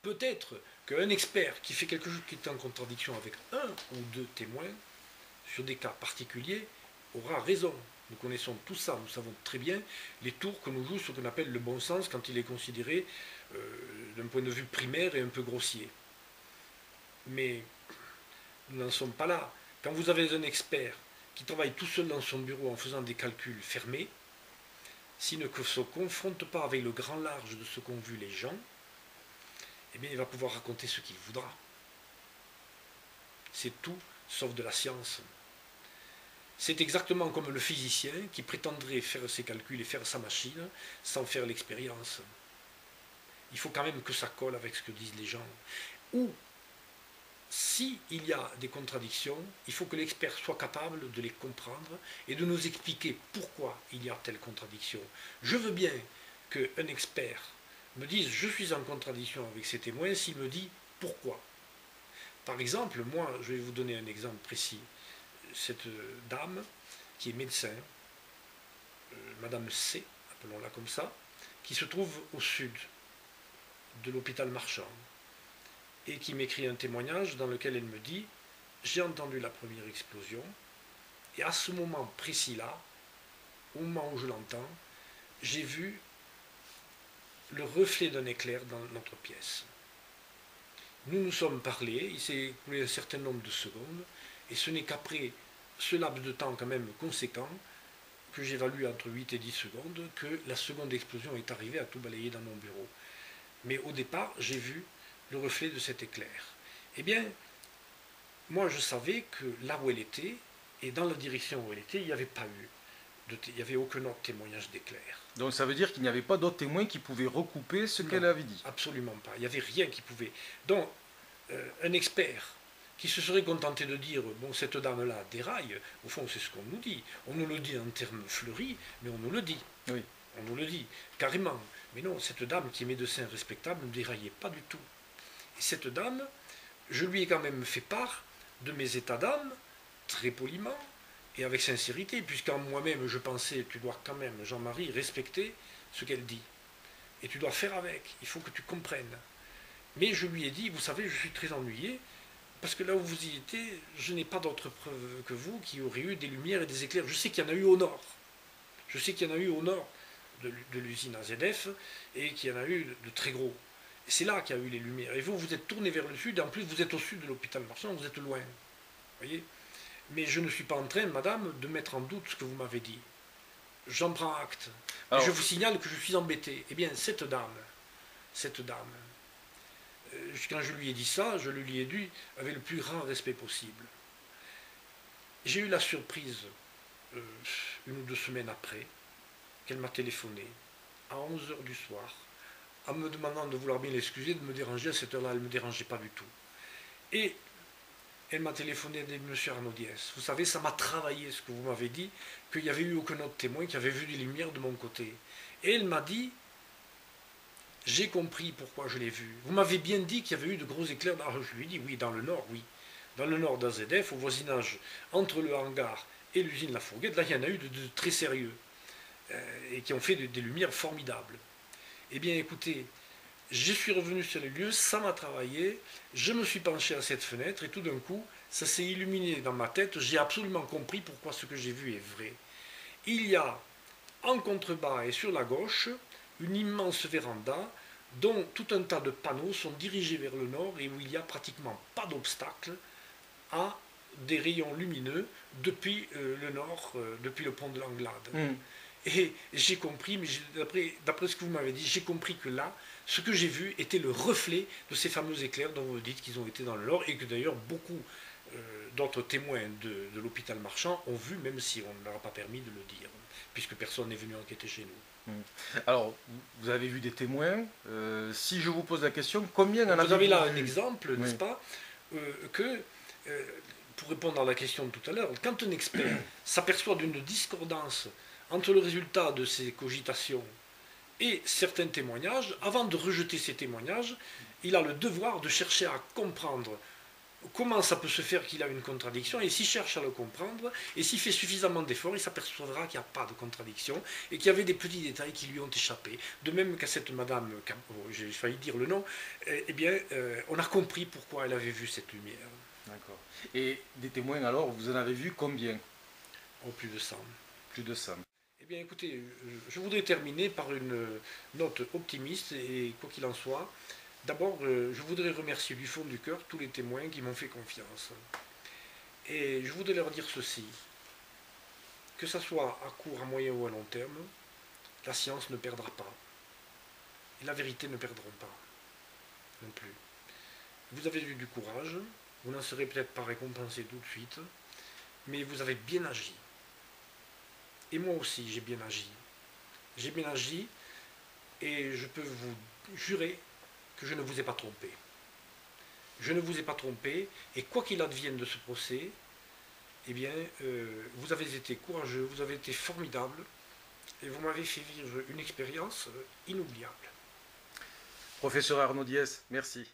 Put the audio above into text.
peut-être qu'un expert qui fait quelque chose qui est en contradiction avec un ou deux témoins, sur des cas particuliers, aura raison. Nous connaissons tout ça, nous savons très bien les tours que nous jouent ce qu'on appelle le bon sens quand il est considéré d'un point de vue primaire et un peu grossier. Mais nous n'en sommes pas là. Quand vous avez un expert qui travaille tout seul dans son bureau en faisant des calculs fermés, s'il ne se confronte pas avec le grand large de ce qu'ont vu les gens, eh bien il va pouvoir raconter ce qu'il voudra. C'est tout sauf de la science. C'est exactement comme le physicien qui prétendrait faire ses calculs et faire sa machine sans faire l'expérience. Il faut quand même que ça colle avec ce que disent les gens. Ou, s'il y a des contradictions, il faut que l'expert soit capable de les comprendre et de nous expliquer pourquoi il y a telle contradiction. Je veux bien qu'un expert me dise je suis en contradiction avec ces témoins s'il me dit pourquoi. Par exemple, moi, je vais vous donner un exemple précis. Cette dame qui est médecin, Madame C, appelons-la comme ça, qui se trouve au sud de l'hôpital Marchand et qui m'écrit un témoignage dans lequel elle me dit j'ai entendu la première explosion et à ce moment précis-là, au moment où je l'entends, j'ai vu le reflet d'un éclair dans notre pièce. Nous nous sommes parlé, il s'est écoulé un certain nombre de secondes et ce n'est qu'après ce laps de temps quand même conséquent que j'évalue entre 8 et 10 secondes que la seconde explosion est arrivée à tout balayer dans mon bureau. Mais au départ, j'ai vu le reflet de cet éclair. Eh bien, moi je savais que là où elle était, et dans la direction où elle était, il n'y avait pas eu, il n'y avait aucun autre témoignage d'éclair. Donc ça veut dire qu'il n'y avait pas d'autres témoins qui pouvaient recouper ce qu'elle avait dit. Absolument pas. Il n'y avait rien qui pouvait. Donc, un expert qui se serait contenté de dire bon, cette dame-là déraille, au fond, c'est ce qu'on nous dit. On nous le dit en termes fleuris, mais on nous le dit. Oui. On nous le dit, carrément. Mais non, cette dame qui est médecin respectable ne déraillait pas du tout. Et cette dame, je lui ai quand même fait part de mes états d'âme, très poliment et avec sincérité, puisqu'en moi-même je pensais, tu dois quand même, Jean-Marie, respecter ce qu'elle dit. Et tu dois faire avec, il faut que tu comprennes. Mais je lui ai dit, vous savez, je suis très ennuyé, parce que là où vous y étiez, je n'ai pas d'autre preuve que vous qui aurait eu des lumières et des éclairs. Je sais qu'il y en a eu au nord. Je sais qu'il y en a eu au nord de l'usine AZF et qu'il y en a eu de très gros. Et c'est là qu'il y a eu les lumières. Et vous, vous êtes tourné vers le sud, et en plus vous êtes au sud de l'hôpital Marchand, vous êtes loin. Voyez. Mais je ne suis pas en train, madame, de mettre en doute ce que vous m'avez dit. J'en prends acte. Alors, je vous signale que je suis embêté. Eh bien, cette dame, quand je lui ai dit ça, je lui ai dit avec le plus grand respect possible. J'ai eu la surprise, une ou deux semaines après, qu'elle m'a téléphoné à 11 h du soir, en me demandant de vouloir bien l'excuser, de me déranger. À cette heure-là, elle ne me dérangeait pas du tout. Et elle m'a téléphoné de M. Arnaudiès. Vous savez, ça m'a travaillé ce que vous m'avez dit, qu'il n'y avait eu aucun autre témoin qui avait vu des lumières de mon côté. Et elle m'a dit, j'ai compris pourquoi je l'ai vu. Vous m'avez bien dit qu'il y avait eu de gros éclairs. Alors je lui ai dit, oui, dans le nord, oui. Dans le nord d'AZF, au voisinage entre le hangar et l'usine La Fourguette, là, il y en a eu de très sérieux. Et qui ont fait des lumières formidables. Eh bien, écoutez, je suis revenu sur les lieux, ça m'a travaillé, je me suis penché à cette fenêtre et tout d'un coup, ça s'est illuminé dans ma tête, j'ai absolument compris pourquoi ce que j'ai vu est vrai. Il y a en contrebas et sur la gauche une immense véranda dont tout un tas de panneaux sont dirigés vers le nord et où il n'y a pratiquement pas d'obstacle à des rayons lumineux depuis le nord, depuis le pont de l'Anglade. Et j'ai compris, mais d'après ce que vous m'avez dit, j'ai compris que là, ce que j'ai vu était le reflet de ces fameux éclairs dont vous dites qu'ils ont été dans le nord et que d'ailleurs beaucoup d'autres témoins de l'hôpital Marchand ont vu, même si on ne leur a pas permis de le dire, puisque personne n'est venu enquêter chez nous. Alors, vous avez vu des témoins. Si je vous pose la question, combien en avez-vous vu? Vous avez là un exemple, n'est-ce pas, pour répondre à la question de tout à l'heure, quand un expert s'aperçoit d'une discordance entre le résultat de ces cogitations et certains témoignages, avant de rejeter ces témoignages, il a le devoir de chercher à comprendre comment ça peut se faire qu'il a une contradiction, et s'il cherche à le comprendre, et s'il fait suffisamment d'efforts, il s'apercevra qu'il n'y a pas de contradiction, et qu'il y avait des petits détails qui lui ont échappé. De même qu'à cette madame, j'ai failli dire le nom, eh bien, on a compris pourquoi elle avait vu cette lumière. D'accord. Et des témoins alors, vous en avez vu combien? En plus de ça. Plus de 100. Eh bien, écoutez, je voudrais terminer par une note optimiste, et quoi qu'il en soit, d'abord, je voudrais remercier du fond du cœur tous les témoins qui m'ont fait confiance. Et je voudrais leur dire ceci, que ce soit à court, à moyen ou à long terme, la science ne perdra pas. Et la vérité ne perdra pas, non plus. Vous avez eu du courage, vous n'en serez peut-être pas récompensé tout de suite, mais vous avez bien agi. Et moi aussi, j'ai bien agi. J'ai bien agi, et je peux vous jurer que je ne vous ai pas trompé. Je ne vous ai pas trompé, et quoi qu'il advienne de ce procès, eh bien, vous avez été courageux, vous avez été formidable, et vous m'avez fait vivre une expérience inoubliable. Professeur Arnaud Diès, merci.